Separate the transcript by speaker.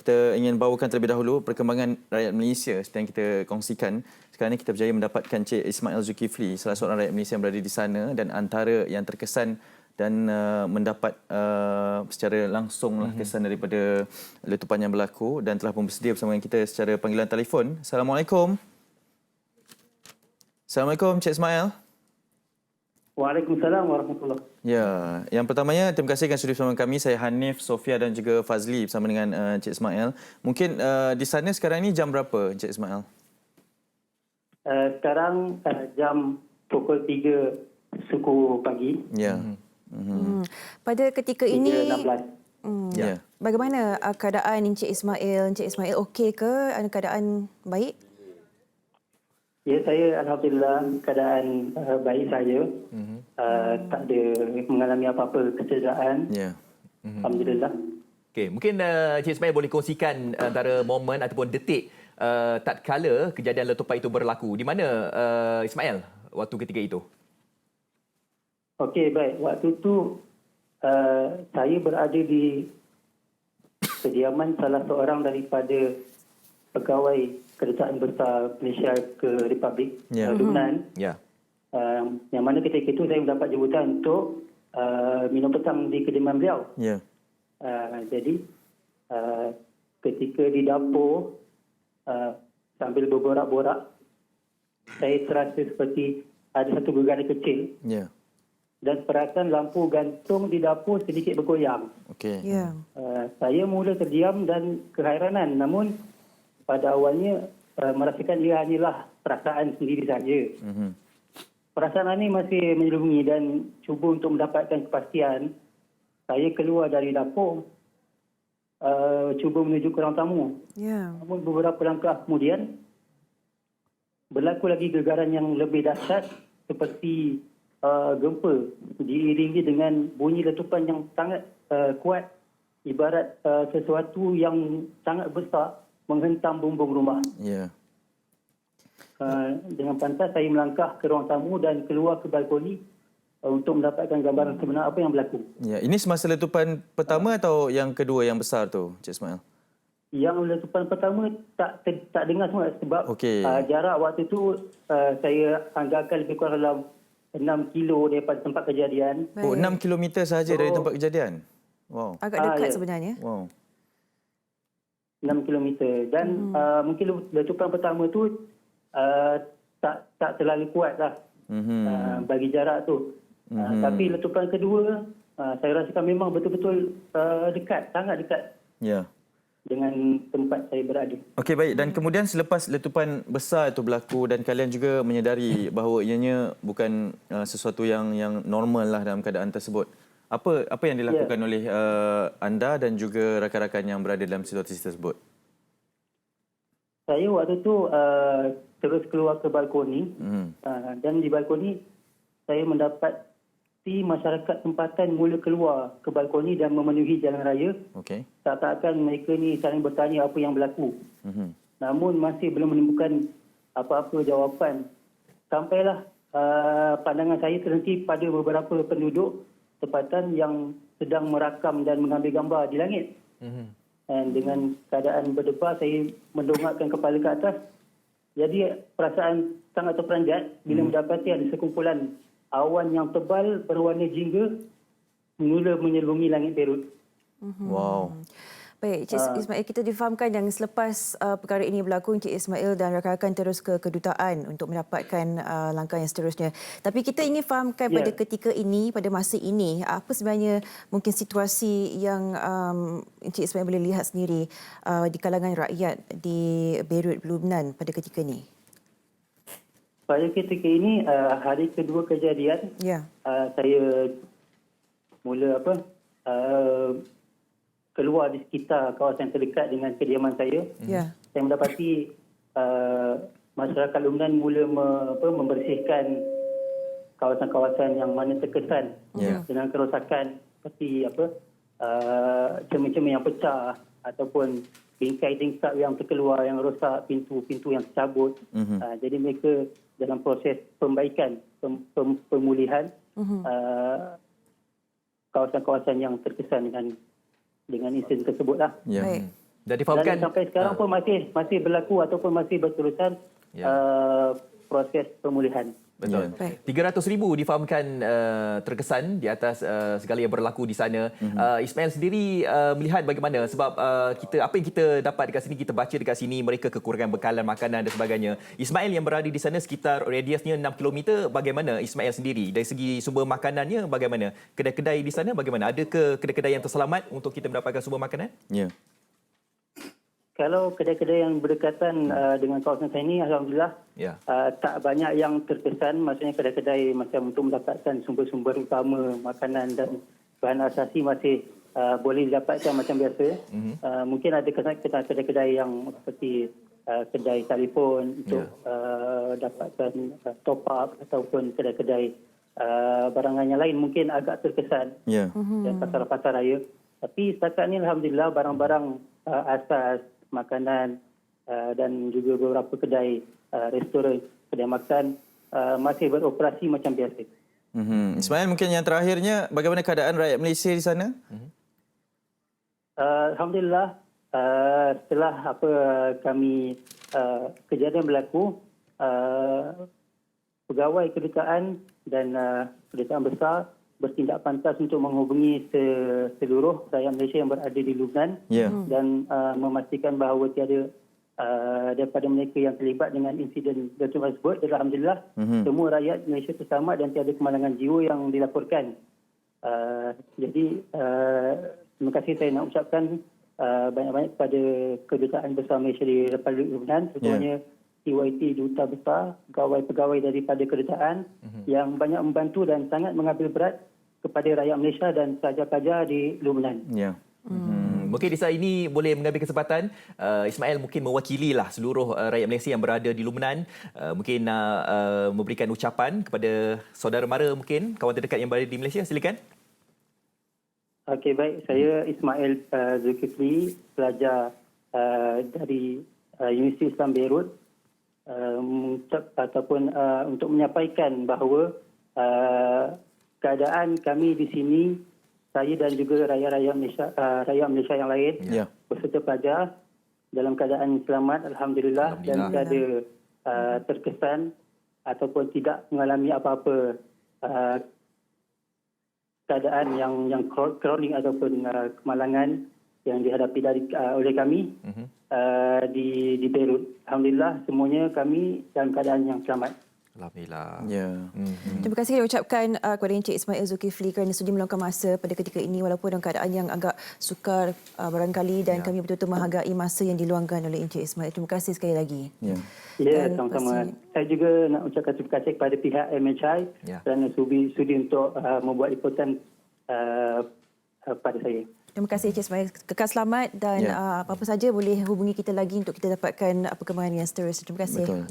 Speaker 1: kita ingin bawakan terlebih dahulu perkembangan rakyat Malaysia seperti yang kita kongsikan. Sekarang ini kita berjaya mendapatkan Encik Ismail Zulkifli, salah seorang rakyat Malaysia yang berada di sana dan antara yang terkesan dan mendapat secara langsung kesan daripada letupan yang berlaku dan telah pun bersedia bersama dengan kita secara panggilan telefon. Assalamualaikum. Assalamualaikum Encik Ismail.
Speaker 2: Waalaikumsalam warahmatullahi.
Speaker 1: Ya, yang pertamanya terima kasih kerana sudi bersama kami. Saya Hanif, Sofia dan juga Fazli bersama dengan Encik Ismail. Mungkin di sana sekarang ini jam berapa Encik Ismail?
Speaker 2: Sekarang jam pukul 3 suku pagi.
Speaker 1: Ya.
Speaker 3: Pada ketika ini
Speaker 2: 3.16.
Speaker 3: bagaimana keadaan Encik Ismail? Encik Ismail okey ke? Ada keadaan baik?
Speaker 2: Ya, saya alhamdulillah keadaan baik saja. Tak ada mengalami apa-apa kecederaan.
Speaker 1: Ya.
Speaker 2: Alhamdulillah.
Speaker 4: Okey, mungkin Encik Ismail boleh kongsikan antara momen ataupun detik tatkala kejadian letupan itu berlaku. Di mana Ismail waktu ketika itu?
Speaker 2: Okey, baik. Waktu itu saya berada di kediaman salah seorang daripada pegawai Kedutaan Besar Malaysia ke Republik Lebanon.
Speaker 4: Ya.
Speaker 2: Yang mana ketika itu saya mendapat jemputan untuk minum petang di kediaman beliau.
Speaker 1: Ya.
Speaker 2: Jadi ketika di dapur sambil berborak-borak, saya terasa seperti ada satu gegana kecil.
Speaker 1: Ya.
Speaker 2: Dan perasan lampu gantung di dapur sedikit bergoyang.
Speaker 1: Okey.
Speaker 3: Ya.
Speaker 2: Saya mula terdiam dan keheranan. Namun pada awalnya merasakan ia hanyalah perasaan sendiri saja. Perasaan ini masih menyelubungi dan cuba untuk mendapatkan kepastian. Saya keluar dari dapur, cuba menuju ke ruang tamu.
Speaker 3: Ya.
Speaker 2: Namun beberapa langkah kemudian, berlaku lagi gegaran yang lebih dahsyat seperti gempa diiringi dengan bunyi letupan yang sangat kuat, ibarat sesuatu yang sangat besar menghentam bumbung rumah.
Speaker 1: Ya.
Speaker 2: Dengan pantas saya melangkah ke ruang tamu dan keluar ke balkoni untuk mendapatkan gambaran sebenar apa yang berlaku.
Speaker 1: Ya, ini semasa letupan pertama atau yang kedua yang besar tu, Encik Ismail?
Speaker 2: Yang letupan pertama tak dengar semua sebab jarak waktu itu saya anggarkan lebih kurang dalam 6 kilo daripada tempat kejadian.
Speaker 1: Oh, 6 kilometer sahaja dari tempat kejadian? Wow.
Speaker 3: Agak dekat sebenarnya.
Speaker 1: Wow.
Speaker 2: 6 kilometer. Dan mungkin letupan pertama tu tak terlalu kuat lah bagi jarak tu. Tapi letupan kedua, saya rasakan memang betul-betul dekat, sangat dekat.
Speaker 1: Ya.
Speaker 2: Dengan tempat saya berada.
Speaker 1: Okey, baik. Dan kemudian selepas letupan besar itu berlaku dan kalian juga menyedari bahawa ianya bukan sesuatu yang normal lah dalam keadaan tersebut. Apa yang dilakukan oleh anda dan juga rakan-rakan yang berada dalam situasi tersebut?
Speaker 2: Saya waktu tu terus keluar ke balkoni dan di balkoni saya mendapati masyarakat tempatan mula keluar ke balkoni dan memenuhi jalan raya.
Speaker 1: Okey.
Speaker 2: Tak-takkan mereka ni saling bertanya apa yang berlaku. Namun masih belum menemukan apa-apa jawapan. Sampailah pandangan saya terhenti pada beberapa penduduk tempatan yang sedang merakam dan mengambil gambar di langit. Dan dengan keadaan berdebar, saya mendongakkan kepala ke atas. Jadi perasaan sangat terperanjat bila mendapati ada sekumpulan awan yang tebal berwarna jingga mula menyelubungi langit Beirut.
Speaker 1: Wow.
Speaker 3: Baik, Encik Ismail, kita difahamkan yang selepas perkara ini berlaku, Encik Ismail dan rakan-rakan terus ke kedutaan untuk mendapatkan langkah yang seterusnya. Tapi kita ingin fahamkan pada ketika ini, pada masa ini, apa sebenarnya mungkin situasi yang Encik Ismail boleh lihat sendiri di kalangan rakyat di Beirut, Lebanon pada ketika ini?
Speaker 2: Pada ketika ini, hari kedua kejadian, saya mula keluar di sekitar kawasan terdekat dengan kediaman saya. Saya mendapati masyarakat Lebanon mula membersihkan kawasan-kawasan yang mana terkesan dengan kerosakan seperti cermin-cermin yang pecah ataupun bingkai tingkap yang terkeluar, yang rosak, pintu-pintu yang tercabut. Jadi mereka dalam proses perbaikan, pemulihan kawasan-kawasan yang terkesan dengan insiden tersebutlah.
Speaker 1: Ya.
Speaker 3: Baik.
Speaker 4: Dan difahamkan
Speaker 2: sampai sekarang pun masih berlaku ataupun masih berterusan proses pemulihan.
Speaker 4: betul. 300,000 difahamkan terkesan di atas segala yang berlaku di sana. Ismail sendiri melihat bagaimana sebab apa yang kita dapat dekat sini, kita baca dekat sini mereka kekurangan bekalan makanan dan sebagainya. Ismail yang berada di sana sekitar radiusnya 6 km, bagaimana Ismail sendiri dari segi sumber makanannya bagaimana? Kedai-kedai di sana bagaimana? Adakah kedai-kedai yang terselamat untuk kita mendapatkan sumber makanan?
Speaker 1: Ya.
Speaker 2: Kalau kedai-kedai yang berdekatan dengan kawasan saya ini, alhamdulillah tak banyak yang terkesan. Maksudnya kedai-kedai macam untuk mendapatkan sumber-sumber utama makanan dan bahan asasi masih boleh didapatkan macam biasa. Mungkin ada kedai-kedai yang seperti kedai telefon untuk dapatkan top up ataupun kedai-kedai barangan yang lain mungkin agak terkesan dan pasar-pasar raya. Tapi setakat ni alhamdulillah barang-barang asas makanan dan juga beberapa kedai restoran, kedai makan masih beroperasi macam biasa.
Speaker 1: Ismail, mungkin yang terakhirnya, bagaimana keadaan rakyat Malaysia di sana?
Speaker 2: Alhamdulillah, setelah kami kejadian berlaku, pegawai kedutaan dan kedutaan besar bertindak pantas untuk menghubungi seluruh rakyat Malaysia yang berada di Lubnan dan memastikan bahawa tiada daripada mereka yang terlibat dengan insiden letupan tersebut. Alhamdulillah, semua rakyat Malaysia terselamat dan tiada kemalangan jiwa yang dilaporkan. Jadi, terima kasih saya nak ucapkan banyak-banyak kepada Kedutaan Besar Malaysia di Republik Lubnan, terutamanya TYT Duta Besar, pegawai-pegawai daripada kedutaan yang banyak membantu dan sangat mengambil berat kepada rakyat Malaysia dan pelajar-pelajar di Lubnan.
Speaker 4: Mungkin di saat ini boleh mengambil kesempatan Ismail mungkin mewakililah seluruh rakyat Malaysia yang berada di Lubnan, mungkin memberikan ucapan kepada saudara mara mungkin kawan terdekat yang berada di Malaysia. Silakan.
Speaker 2: Okey, baik. Saya Ismail Zulkifli, pelajar dari Universiti Islam Beirut, untuk menyampaikan bahawa keadaan kami di sini, saya dan juga rakyat Malaysia yang lain beserta pelajar dalam keadaan selamat, alhamdulillah, dan tiada terkesan ataupun tidak mengalami apa-apa keadaan yang kronik ataupun kemalangan yang dihadapi oleh kami di Beirut. Alhamdulillah, semuanya kami dalam keadaan yang selamat.
Speaker 4: Alhamdulillah.
Speaker 3: Terima kasih saya ucapkan kepada Encik Ismail Zulkifli kerana sudi meluangkan masa pada ketika ini walaupun dalam keadaan yang agak sukar barangkali dan kami betul-betul menghargai masa yang diluangkan oleh Encik Ismail. Terima kasih sekali lagi.
Speaker 2: Ya, sama-sama. Saya juga nak ucapkan terima kasih kepada pihak MHI kerana sudi untuk membuat liputan pada saya.
Speaker 3: Terima kasih Encik Ismail. Kekal selamat dan apa-apa saja boleh hubungi kita lagi untuk kita dapatkan perkembangan yang seterusnya. Terima kasih.
Speaker 1: Betul.